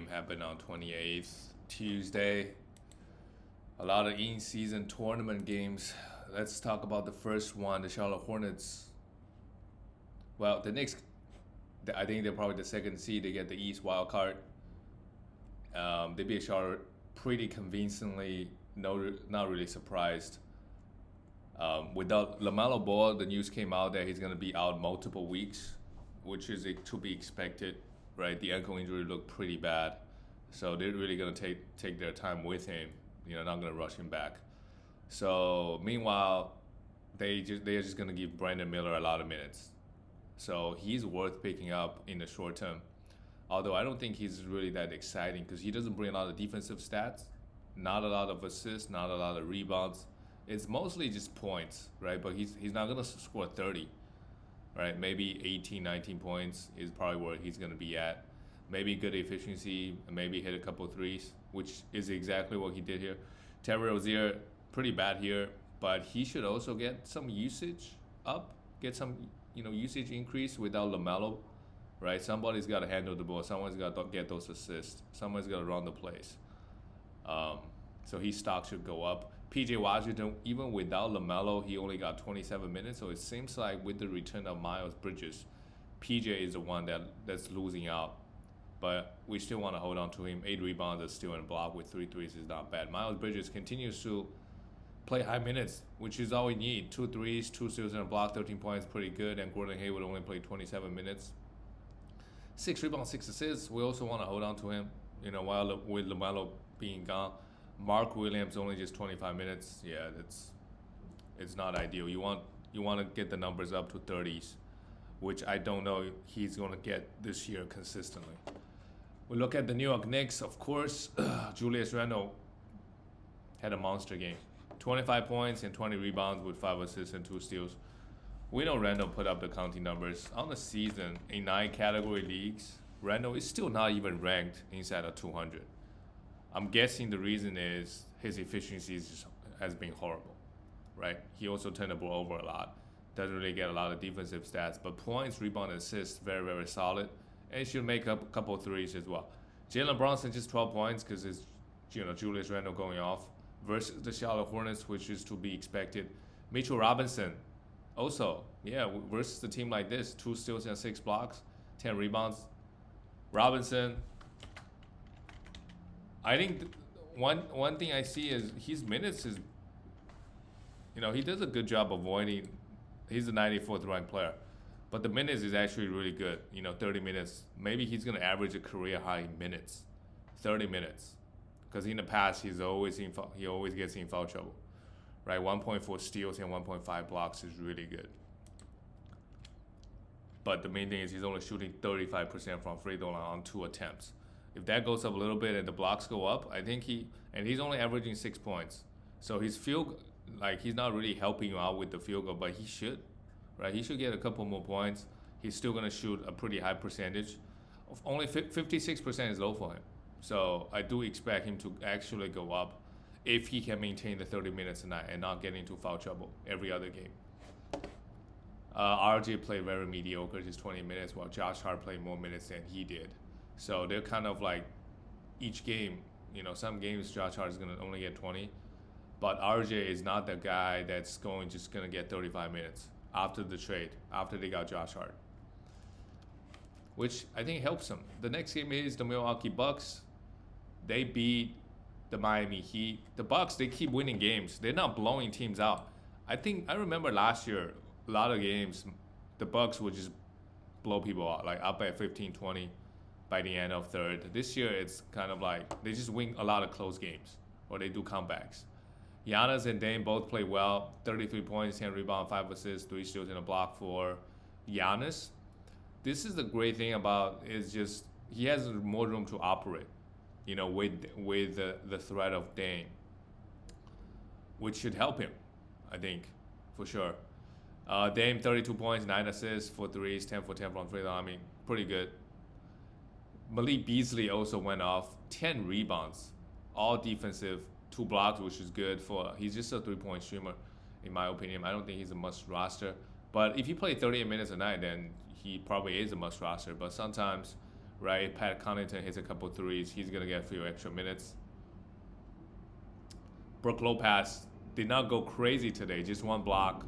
happened on 28th, Tuesday. A lot of in-season tournament games. Let's talk about the first one, the Charlotte Hornets. Well, the Knicks, I think they're probably the second seed. They get the East wild card. They beat Charlotte pretty convincingly. No, not really surprised. Without LaMelo Ball, the news came out that he's going to be out multiple weeks, which is to be expected, right? The ankle injury looked pretty bad, so they're really going to take their time with him. Not going to rush him back. So meanwhile, they're just going to give Brandon Miller a lot of minutes. So he's worth picking up in the short term. Although I don't think he's really that exciting because he doesn't bring a lot of defensive stats, not a lot of assists, not a lot of rebounds. It's mostly just points, right? But he's not going to score 30, right? Maybe 18, 19 points is probably where he's going to be at. Maybe good efficiency, maybe hit a couple threes, which is exactly what he did here. Terry Rozier, pretty bad here, but he should also get some usage up, get some usage increase without LaMelo, right? Somebody's got to handle the ball. Someone's got to get those assists. Someone's got to run the plays. So his stock should go up. PJ Washington, even without LaMelo, he only got 27 minutes. So it seems like with the return of Miles Bridges, PJ is the one that's losing out. But we still want to hold on to him. 8 rebounds is still in block with 3 threes is not bad. Miles Bridges continues to play high minutes, which is all we need. 2 threes, 2 steals and a block, 13 points, pretty good. And Gordon Hayward only played 27 minutes. 6 rebounds, 6 assists. We also want to hold on to him, while with LaMelo being gone. Mark Williams only just 25 minutes. Yeah, it's not ideal. You want to get the numbers up to 30s, which I don't know he's going to get this year consistently. We look at the New York Knicks, of course. Julius Randle had a monster game. 25 points and 20 rebounds with 5 assists and 2 steals. We know Randle put up the counting numbers. On the season, in 9 category leagues, Randle is still not even ranked inside of 200. I'm guessing the reason is his efficiency has been horrible, right? He also turned the ball over a lot. Doesn't really get a lot of defensive stats, but points, rebound, assists, very, very solid. And he should make up a couple of threes as well. Jalen Brunson just 12 points because it's Julius Randle going off versus the Charlotte Hornets, which is to be expected. Mitchell Robinson also, versus a team like this, 2 steals and 6 blocks, 10 rebounds. Robinson, I think one thing I see is his minutes is, he does a good job avoiding. He's the 94th ranked player, but the minutes is actually really good. 30 minutes. Maybe he's gonna average a career high minutes, 30 minutes, because in the past he always gets in foul trouble, right? 1.4 steals and 1.5 blocks is really good. But the main thing is he's only shooting 35% from free throw line on 2 attempts. If that goes up a little bit and the blocks go up, I think he's only averaging 6 points. So his field, he's not really helping you out with the field goal, but he should, right? He should get a couple more points. He's still going to shoot a pretty high percentage. Only 56% is low for him. So I do expect him to actually go up if he can maintain the 30 minutes a night and not get into foul trouble every other game. RJ played very mediocre, just 20 minutes, while Josh Hart played more minutes than he did. So they're kind of like each game, some games Josh Hart is going to only get 20. But RJ is not the guy that's just going to get 35 minutes after the trade, after they got Josh Hart, which I think helps him. The next game is the Milwaukee Bucks. They beat the Miami Heat. The Bucks, they keep winning games. They're not blowing teams out. I remember last year, a lot of games, the Bucks would just blow people out, up at 15-20 by the end of third. This year, it's kind of like they just win a lot of close games, or they do comebacks. Giannis and Dame both play well. 33 points, 10 rebounds, 5 assists, 3 steals and a block for Giannis. This is the great thing about is just he has more room to operate, with the threat of Dame, which should help him, I think, for sure. Dame, 32 points, 9 assists, 4 threes, 10 for 10 from free throw. Pretty good. Malik Beasley also went off, 10 rebounds, all defensive, 2 blocks, which is good he's just a 3-point streamer, in my opinion. I don't think he's a must roster. But if he plays 38 minutes a night, then he probably is a must roster. But sometimes right? Pat Connaughton hits a couple threes. He's going to get a few extra minutes. Brook Lopez did not go crazy today. Just one block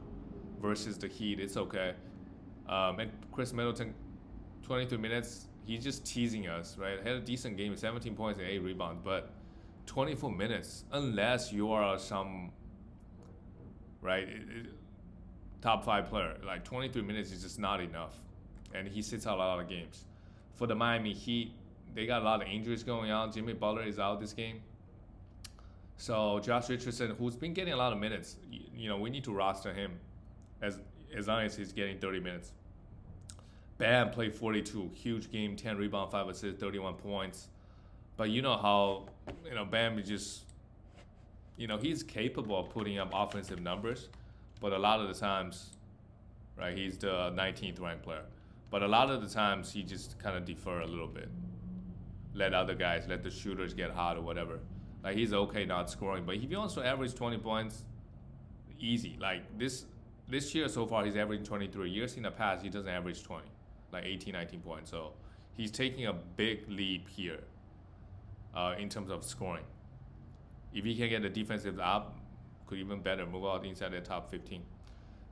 versus the Heat. It's okay. And Chris Middleton, 23 minutes. He's just teasing us, right? Had a decent game, 17 points and 8 rebounds. But 24 minutes, unless you are some, right, top 5 player, like 23 minutes is just not enough. And he sits out a lot of games. For the Miami Heat, they got a lot of injuries going on. Jimmy Butler is out this game. So Josh Richardson, who's been getting a lot of minutes, we need to roster him as long as he's getting 30 minutes. Bam played 42, huge game, 10 rebounds, 5 assists, 31 points. But you know how, Bam is just, he's capable of putting up offensive numbers, but a lot of the times, right, he's the 19th ranked player. But a lot of the times he just kind of defer a little bit. Let the shooters get hot or whatever. Like he's okay not scoring, but if he also average 20 points, easy. Like this year so far, he's averaging 23. Years in the past, he doesn't average 20, like 18, 19 points. So he's taking a big leap here in terms of scoring. If he can get the defensive up, could even better move out inside the top 15.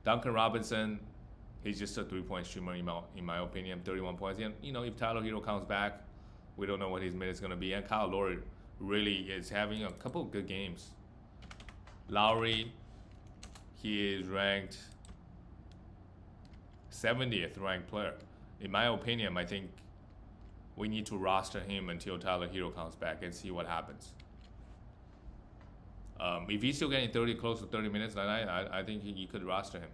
Duncan Robinson, he's just a 3-point streamer in my opinion, 31 points. And if Tyler Hero comes back, we don't know what his minutes going to be. And Kyle Lowry really is having a couple of good games. Lowry, he is ranked 70th ranked player. In my opinion, I think we need to roster him until Tyler Hero comes back and see what happens. If he's still getting close to 30 minutes, then I think you could roster him.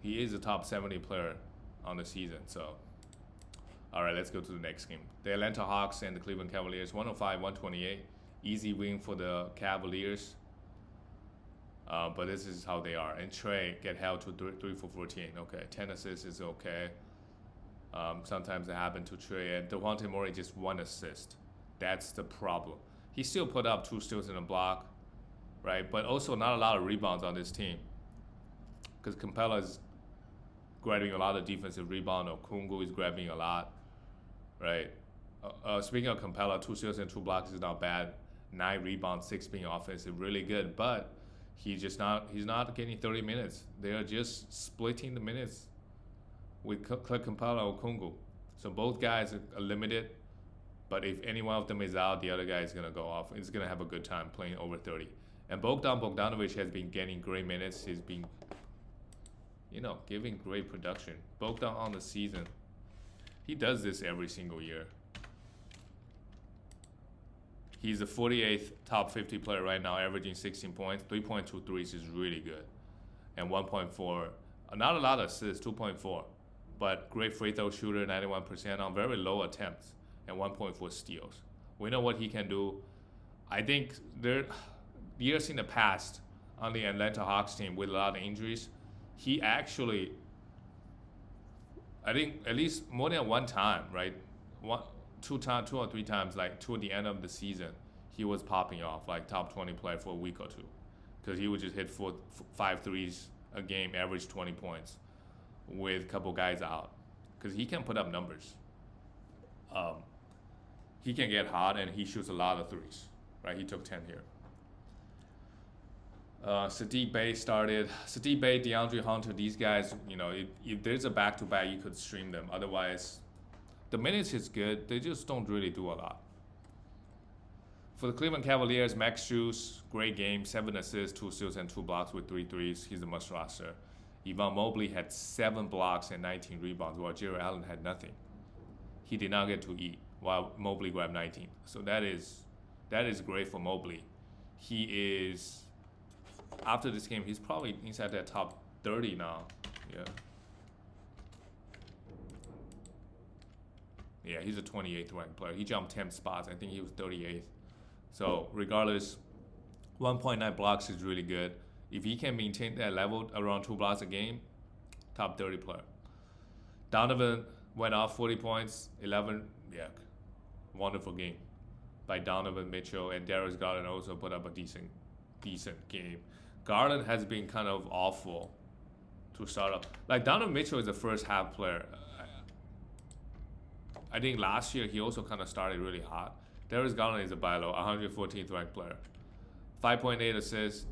He is a top 70 player on the season, so. All right, let's go to the next game. The Atlanta Hawks and the Cleveland Cavaliers, 105-128. Easy win for the Cavaliers. But this is how they are. And Trey get held to 3 for 14. Okay, 10 assists is okay. Sometimes it happened to Trey. And DeJounte Murray just 1 assist. That's the problem. He still put up 2 steals and a block, right? But also not a lot of rebounds on this team. Because Capella is grabbing a lot of defensive rebound. Okungu is grabbing a lot, right? Speaking of Capella, 2 steals and 2 blocks is not bad. 9 rebounds, 6 being offensive, really good. But he's not getting 30 minutes. They are just splitting the minutes with Clint Capella and Okungu. So both guys are limited. But if any one of them is out, the other guy is going to go off. He's going to have a good time playing over 30. And Bogdan Bogdanovic has been getting great minutes. He's been, giving great production. Bogdan on the season, he does this every single year. He's the 48th top 50 player right now, averaging 16 points. 3.2 threes is really good. And 1.4, not a lot of assists, 2.4. But great free throw shooter, 91% on very low attempts. And 1.4 steals. We know what he can do. I think there years in the past on the Atlanta Hawks team with a lot of injuries, he actually, I think at least more than one time, right? Two or three times, like toward the end of the season, he was popping off like top 20 player for a week or two, because he would just hit 5 threes a game, average 20 points, with a couple guys out, because he can put up numbers. He can get hot and he shoots a lot of threes, right? He took 10 here. Sadiq Bey started. Sadiq Bey, DeAndre Hunter, these guys, if there's a back-to-back, you could stream them. Otherwise, the minutes is good. They just don't really do a lot. For the Cleveland Cavaliers, Max Strus, great game, 7 assists, 2 steals, and 2 blocks with 3 threes. He's a must roster. Evan Mobley had 7 blocks and 19 rebounds, while Jared Allen had nothing. He did not get to eat, while Mobley grabbed 19. So that is great for Mobley. He is, after this game, he's probably inside that top 30 now. Yeah, he's a 28th ranked player. He jumped 10 spots. I think he was 38th. So regardless, 1.9 blocks is really good. If he can maintain that level around 2 blocks a game, top 30 player. Donovan went off 40 points, 11, wonderful game by Donovan Mitchell, and Darius Garland also put up a decent game. Garland has been kind of awful to start up. Like Donovan Mitchell is a first half player. I think last year he also kind of started really hot. Darius Garland is a buy low, 114th ranked player. 5.8 assists,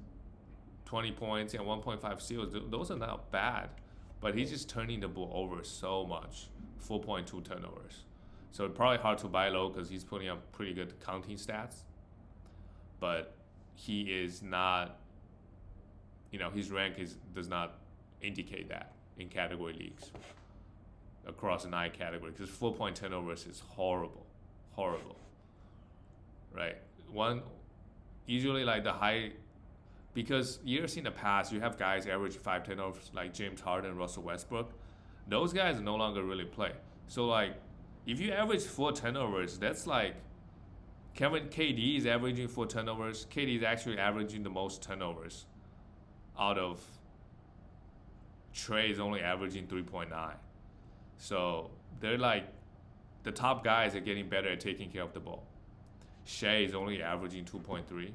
20 points, and 1.5 steals. Those are not bad. But he's just turning the ball over so much. 4.2 turnovers. So it's probably hard to buy low because he's putting up pretty good counting stats. But he is not, his rank does not indicate that in category leagues across 9 categories, because 4 point turnovers is horrible, right? Usually like the high, because years in the past you have guys average 5 turnovers like James Harden, Russell Westbrook. Those guys no longer really play. So like if you average 4 turnovers, that's like KD is averaging 4 turnovers. KD is actually averaging the most turnovers out of Trey is only averaging 3.9. So they're like the top guys are getting better at taking care of the ball. Shea is only averaging 2.3.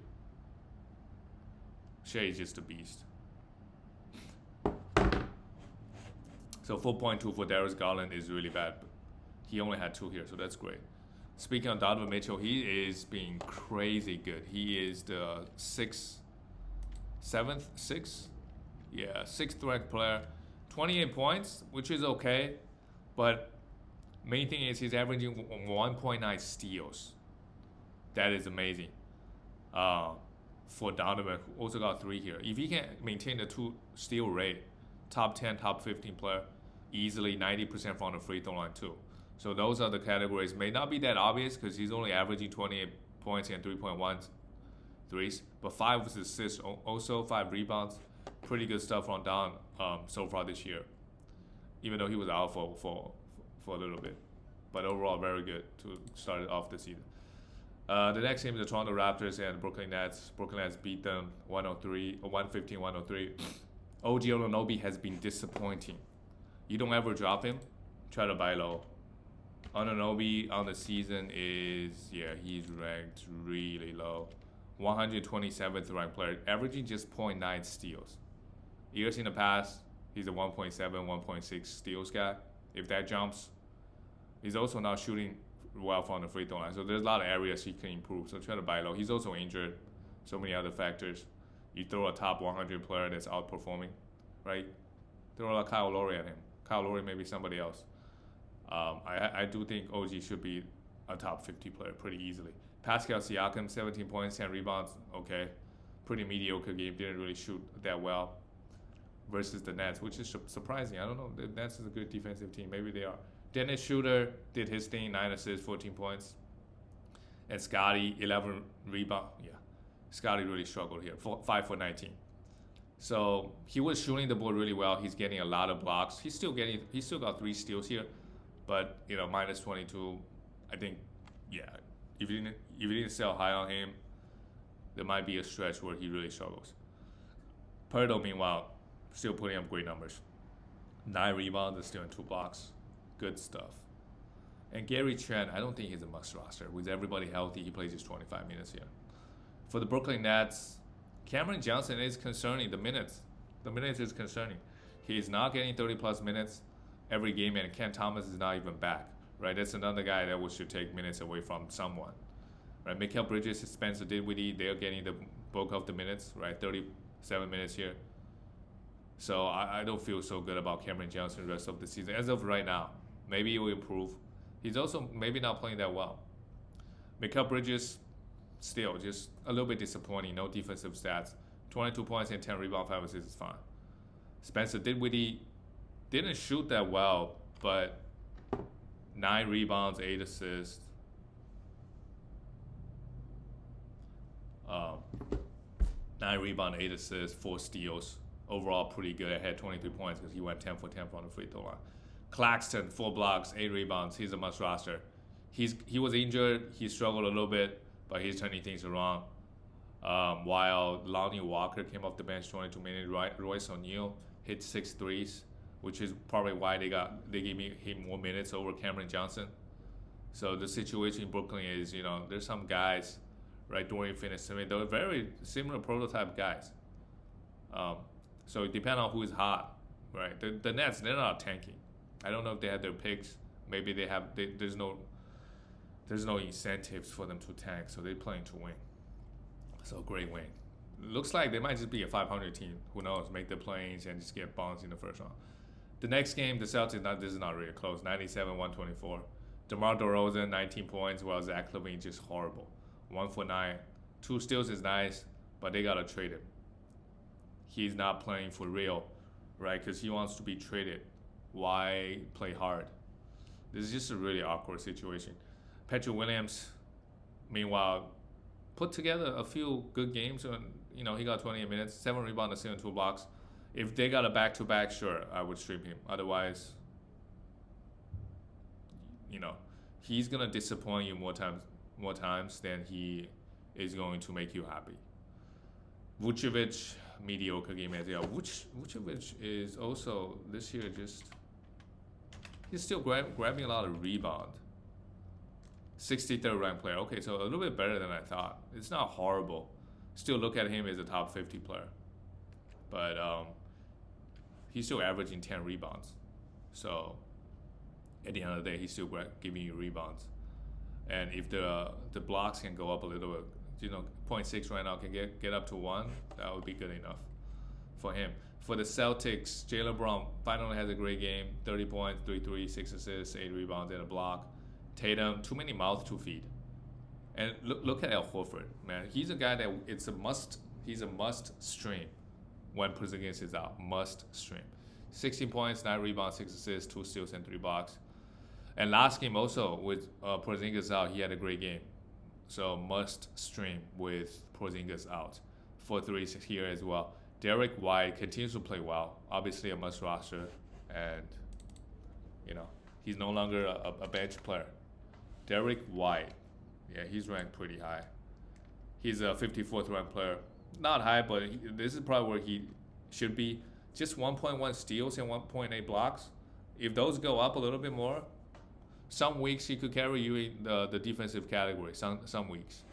Shea is just a beast. So 4.2 for Darius Garland is really bad. But he only had 2 here, so that's great. Speaking of Donovan Mitchell, he is being crazy good. He is the 6th ranked player. 28 points, which is okay, but main thing is he's averaging 1.9 steals. That is amazing. For Donovan, who also got 3 here. If he can maintain the 2 steal rate, top 10, top 15 player, easily 90% from the free throw line too. So those are the categories. May not be that obvious because he's only averaging 28 points and 3.1 threes, but 5 assists, also 5 rebounds. Pretty good stuff from Don so far this year, even though he was out for a little bit. But overall, very good to start off the season. The next game is the Toronto Raptors and Brooklyn Nets. Brooklyn Nets beat them 115-103. OG Anunoby has been disappointing. You don't ever drop him, try to buy low. Anunoby on the season he's ranked really low. 127th ranked player, averaging just 0.9 steals. Years in the past, he's a 1.7, 1.6 steals guy. If that jumps, he's also not shooting well from the free throw line. So there's a lot of areas he can improve. So try to buy low. He's also injured. So many other factors. You throw a top 100 player that's outperforming, right? Throw a Kyle Lowry at him. Kyle Lowry, maybe somebody else. I do think OG should be a top 50 player pretty easily. Pascal Siakam, 17 points, 10 rebounds. Okay. Pretty mediocre game. Didn't really shoot that well versus the Nets, which is surprising. I don't know. The Nets is a good defensive team. Maybe they are. Dennis Schroeder did his thing, 9 assists, 14 points. And Scotty, 11 rebounds. Yeah. Scotty really struggled here, 5 for 19. So he was shooting the ball really well. He's getting a lot of blocks. He's still got 3 steals here, but minus 22. I think, yeah. If you didn't sell high on him, there might be a stretch where he really struggles. Pirtle, meanwhile, still putting up great numbers. 9 rebounds and still in 2 blocks. Good stuff. And Gary Trent, I don't think he's a must roster. With everybody healthy, he plays just 25 minutes here. For the Brooklyn Nets, Cameron Johnson is concerning. The minutes is concerning. He is not getting 30-plus minutes every game, and Ken Thomas is not even back. Right, that's another guy that we should take minutes away from someone. Right, Mikal Bridges, Spencer Dinwiddie, they're getting the bulk of the minutes. Right, 37 minutes here. So I don't feel so good about Cameron Johnson the rest of the season as of right now. Maybe he will improve. He's also maybe not playing that well. Mikal Bridges, still just a little bit disappointing. No defensive stats. 22 points and 10 rebounds, 5 assists is fine. Spencer Dinwiddie didn't shoot that well, but 9 rebounds, 8 assists. 9 rebounds, 8 assists, 4 steals. Overall, pretty good. I had 23 points because he went 10 for 10 from the free throw line. Claxton, 4 blocks, 8 rebounds. He's a must roster. He was injured. He struggled a little bit, but he's turning things around. While Lonnie Walker came off the bench 22 minutes, Royce O'Neal hit 6 threes, which is probably why they gave him more minutes over Cameron Johnson. So the situation in Brooklyn is, there's some guys, right, Dorian Finney-Smith, they're very similar prototype guys. So it depends on who is hot, right? The Nets, they're not tanking. I don't know if they had their picks. Maybe there's no incentives for them to tank, so they're playing to win. So great win. Looks like they might just be a 500 team. Who knows? Make the plays and just get bounced in the first round. The next game, the Celtics. This is not really close. 97-124. DeMar DeRozan 19 points, while Zach LaVine just horrible. 1 for 9. 2 steals is nice, but they gotta trade him. He's not playing for real, right? Because he wants to be traded. Why play hard? This is just a really awkward situation. Patrick Williams, meanwhile, put together a few good games. And he got 28 minutes, 7 rebounds, 7 2 blocks. If they got a back-to-back, sure, I would stream him. Otherwise, he's gonna disappoint you more times than he is going to make you happy. Vucevic, mediocre game as well. Vucevic is also this year he's still grabbing a lot of rebound. 63rd ranked player. Okay, so a little bit better than I thought. It's not horrible. Still look at him as a top 50 player. But he's still averaging 10 rebounds. So at the end of the day, he's still giving you rebounds. And if the blocks can go up a little bit, 0.6 right now can get up to 1, that would be good enough for him. For the Celtics, Jaylen Brown finally has a great game. 30 points, 3 threes, 6 assists, 8 rebounds, and a block. Tatum, too many mouths to feed. And look at Al Horford, man. He's a guy that he's a must stream when Porzingis is out. Must stream. 16 points, 9 rebounds, 6 assists, 2 steals, and 3 blocks. And last game also with Porzingis out, he had a great game. So must stream with Porzingis out. 4 threes here as well. Derek White continues to play well. Obviously a must roster, and he's no longer a bench player. Derek White, yeah, he's ranked pretty high. He's a 54th ranked player. Not high, but this is probably where he should be. Just 1.1 steals and 1.8 blocks. If those go up a little bit more, some weeks he could carry you in the defensive category. Some weeks.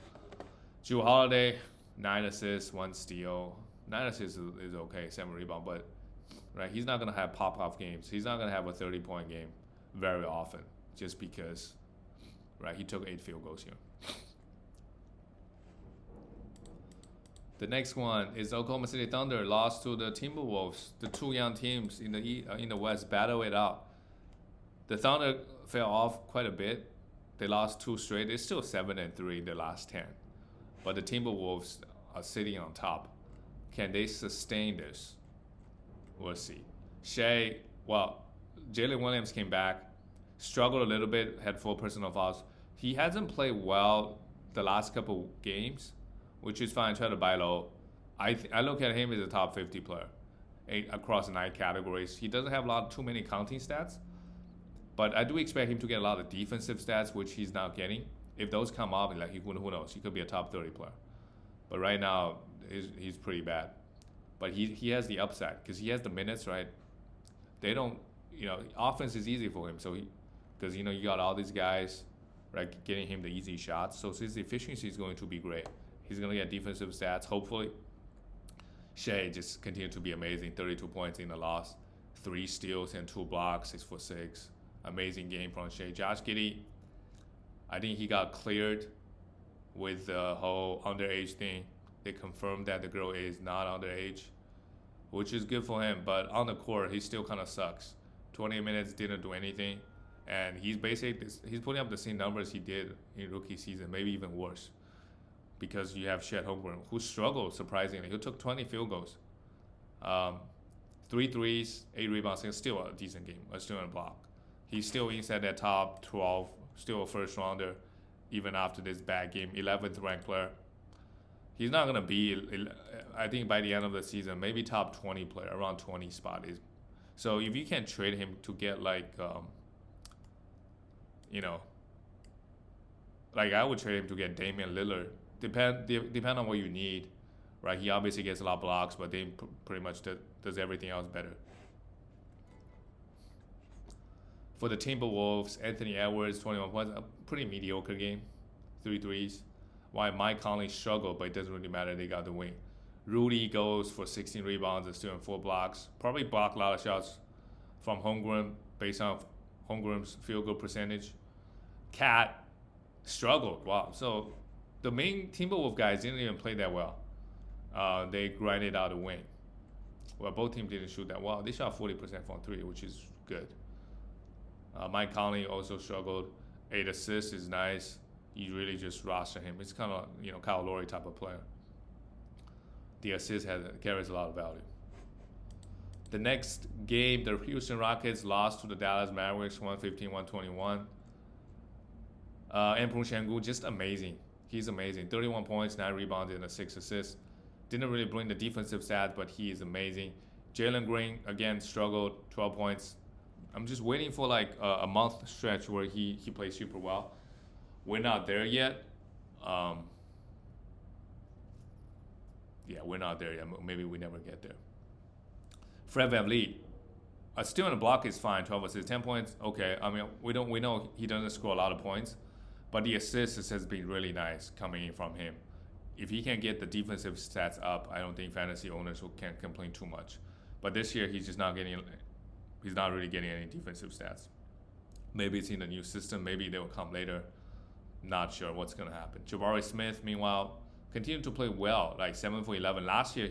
Jrue Holiday, 9 assists, 1 steal. 9 assists is okay, 7 rebounds, but right, he's not gonna have pop-off games. He's not gonna have a 30-point game very often, just because, right, he took 8 field goals here. The next one is Oklahoma City Thunder lost to the Timberwolves. The two young teams in the West battle it out. The Thunder fell off quite a bit. They lost 2 straight. They're still 7-3 in the last 10, but the Timberwolves are sitting on top. Can they sustain this? We'll see. Jalen Williams came back, struggled a little bit, had 4 personal fouls. He hasn't played well the last couple games, which is fine. Try to buy low. I look at him as a top 50 player, across 9 categories. He doesn't have too many counting stats, but I do expect him to get a lot of defensive stats, which he's not getting. If those come up, who knows? He could be a top 30 player. But right now, he's pretty bad. But he has the upside because he has the minutes, right? They don't, offense is easy for him. So because you got all these guys, right, getting him the easy shots. So his efficiency is going to be great. He's going to get defensive stats, hopefully. Shea just continued to be amazing. 32 points in the loss. 3 steals and 2 blocks, 6 for 6. Amazing game from Shea. Josh Giddey, I think he got cleared with the whole underage thing. They confirmed that the girl is not underage, which is good for him. But on the court, he still kind of sucks. 20 minutes, didn't do anything. And he's putting up the same numbers he did in rookie season, maybe even worse. Because you have Chet Holmgren, who struggled surprisingly. He took 20 field goals. 3 threes, 8 rebounds, and still a decent game. Still in a block. He's still inside that top 12, still a first rounder, even after this bad game. 11th ranked player. He's not going to be, I think by the end of the season, maybe top 20 player, around 20 spot. So if you can trade him to get like I would trade him to get Damian Lillard. Depend on what you need, right? He obviously gets a lot of blocks, but Dame pretty much does everything else better. For the Timberwolves, Anthony Edwards, 21 points, a pretty mediocre game, 3 threes. Why Mike Conley struggled, but it doesn't really matter. They got the win. Rudy goes for 16 rebounds and still in 4 blocks. Probably blocked a lot of shots from Holmgren based on homegrown field goal percentage. Cat struggled. Wow. So the main Timberwolves guys didn't even play that well. They grinded out a win. Well, both teams didn't shoot that well. They shot 40% from three, which is good. Mike Conley also struggled. 8 assists is nice. You really just roster him. It's kind of Kyle Lowry type of player. The assist carries a lot of value. The next game, the Houston Rockets lost to the Dallas Mavericks 115-121. And Shangu, just amazing. He's amazing. 31 points, 9 rebounds, and 6 assists. Didn't really bring the defensive stats, but he is amazing. Jalen Green, again, struggled, 12 points. I'm just waiting for like a month stretch where he plays super well. We're not there yet. Yeah, we're not there yet. Maybe we never get there. Fred VanVleet, still in the block is fine. 12 assists, 10 points. Okay, I mean we know he doesn't score a lot of points, but the assists has been really nice coming in from him. If he can get the defensive stats up, I don't think fantasy owners can complain too much. But this year he's just not getting. He's not really getting any defensive stats. Maybe it's in the new system. Maybe they will come later. Not sure what's going to happen. Jabari Smith, meanwhile, continued to play well, like 7 for 11. Last year,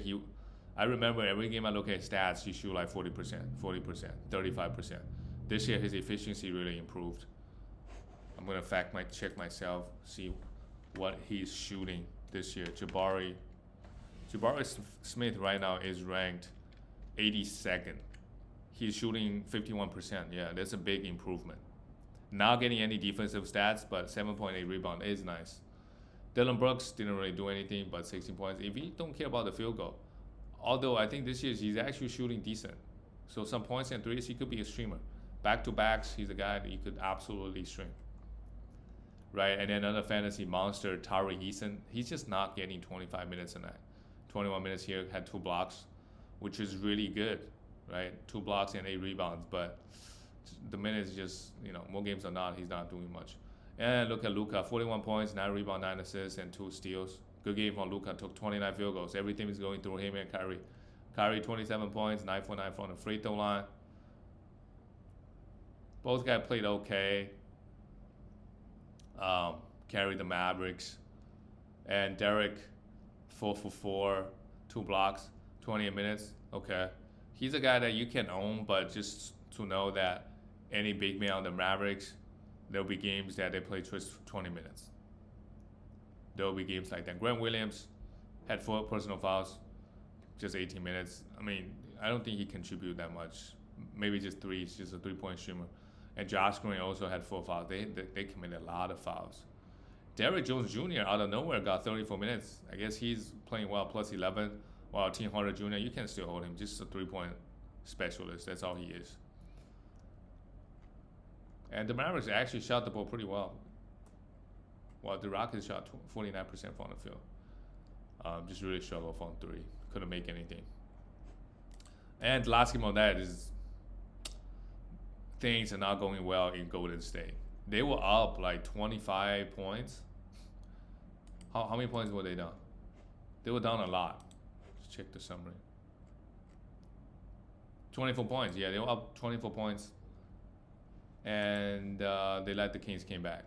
I remember every game I look at his stats, he shoot like 40%, 35%. This year, his efficiency really improved. I'm going to check myself, see what he's shooting this year. Jabari Smith right now is ranked 82nd. He's shooting 51%. Yeah, that's a big improvement. Not getting any defensive stats, but 7.8 rebound is nice. Dylan Brooks didn't really do anything, but 16 points. If you don't care about the field goal, although I think this year he's actually shooting decent. So some points and threes, he could be a streamer. Back-to-backs, he's a guy that you could absolutely stream. Right, and then another fantasy monster, Tari Eason. He's just not getting 25 minutes a night. 21 minutes here, had 2 blocks, which is really good. Right, 2 blocks and 8 rebounds, but the minutes just, more games than not, he's not doing much. And look at Luka, 41 points, 9 rebounds, 9 assists, and 2 steals. Good game from Luka, took 29 field goals. Everything is going through him and Kyrie. Kyrie, 27 points, 9 for 9 from the free throw line. Both guys played okay. Carried the Mavericks. And Derek, 4 for 4, 2 blocks, 28 minutes. Okay. He's a guy that you can own, but just to know that any big man on the Mavericks, there'll be games that they play just 20 minutes. There'll be games like that. Grant Williams had 4 personal fouls, just 18 minutes. I mean, I don't think he contributed that much. Maybe just 3. He's just a 3-point streamer. And Josh Green also had 4 fouls. They committed a lot of fouls. Derrick Jones Jr. out of nowhere got 34 minutes. I guess he's playing well, plus 11. While Tim Hardaway Jr., you can still hold him. Just a 3-point specialist. That's all he is. And the Mavericks actually shot the ball pretty well. While the Rockets shot 49% from the field. Just really struggled from 3. Couldn't make anything. And the last game on that is things are not going well in Golden State. They were up like 25 points. How many points were they down? They were down a lot. Check the summary. 24 points. Yeah, they were up 24 points. And they let the Kings came back.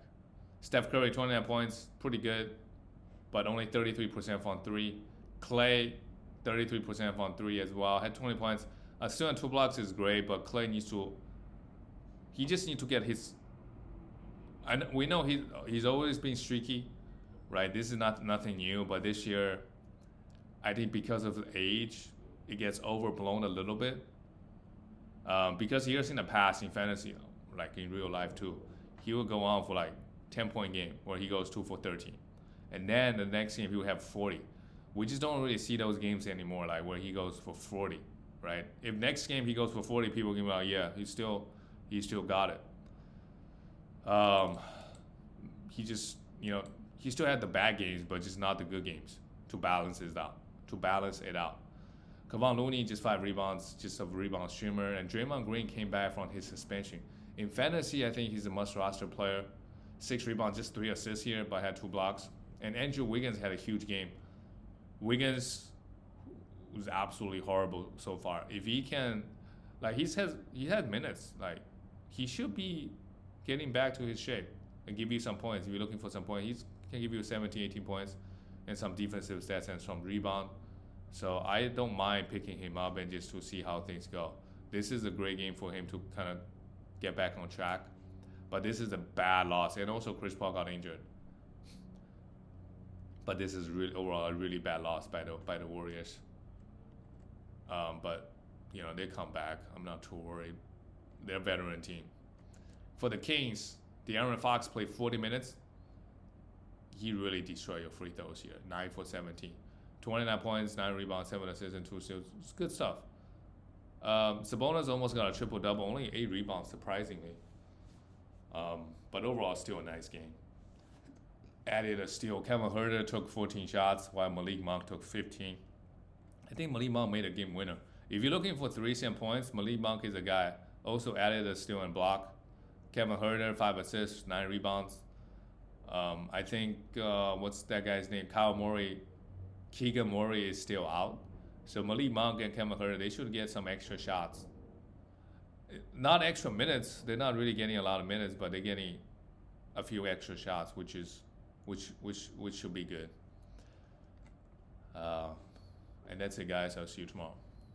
Steph Curry, 29 points. Pretty good. But only 33% from 3. Clay, 33% from 3 as well. Had 20 points. Still on 2 blocks is great, but Clay he just needs to get his... we know he's always been streaky. Right? This is nothing new, but this year... I think because of the age, it gets overblown a little bit. Because years in the past in fantasy, like in real life too, he will go on for like 10-point game where he goes 2 for 13. And then the next game he will have 40. We just don't really see those games anymore, like where he goes for 40, right? If next game he goes for 40, people can be like, yeah, he still got it. He just, he still had the bad games, but just not the good games to balance it out. Kevon Looney, just 5 rebounds, just a rebound streamer. And Draymond Green came back from his suspension. In fantasy, I think he's a must-roster player. 6 rebounds, just 3 assists here, but had 2 blocks. And Andrew Wiggins had a huge game. Wiggins was absolutely horrible so far. If he can, like he had minutes, like he should be getting back to his shape and give you some points. If you're looking for some points, he can give you 17, 18 points and some defensive stats and some rebound. So I don't mind picking him up and just to see how things go. This is a great game for him to kind of get back on track. But this is a bad loss. And also Chris Paul got injured. But this is really overall a really bad loss by the Warriors. But they come back. I'm not too worried. They're a veteran team. For the Kings, De'Aaron Fox played 40 minutes. He really destroyed your free throws here. 9 for 17. 29 points, 9 rebounds, 7 assists, and 2 steals. It's good stuff. Sabonis almost got a triple-double. Only 8 rebounds, surprisingly. But overall, still a nice game. Added a steal. Kevin Huerter took 14 shots, while Malik Monk took 15. I think Malik Monk made a game winner. If you're looking for 3-cent points, Malik Monk is a guy. Also added a steal and block. Kevin Huerter, 5 assists, 9 rebounds. I think, what's that guy's name? Keegan Murray is still out. So Malik Monk and Kevin Huerter, they should get some extra shots. Not extra minutes. They're not really getting a lot of minutes, but they're getting a few extra shots, which should be good. And that's it, guys. I'll see you tomorrow.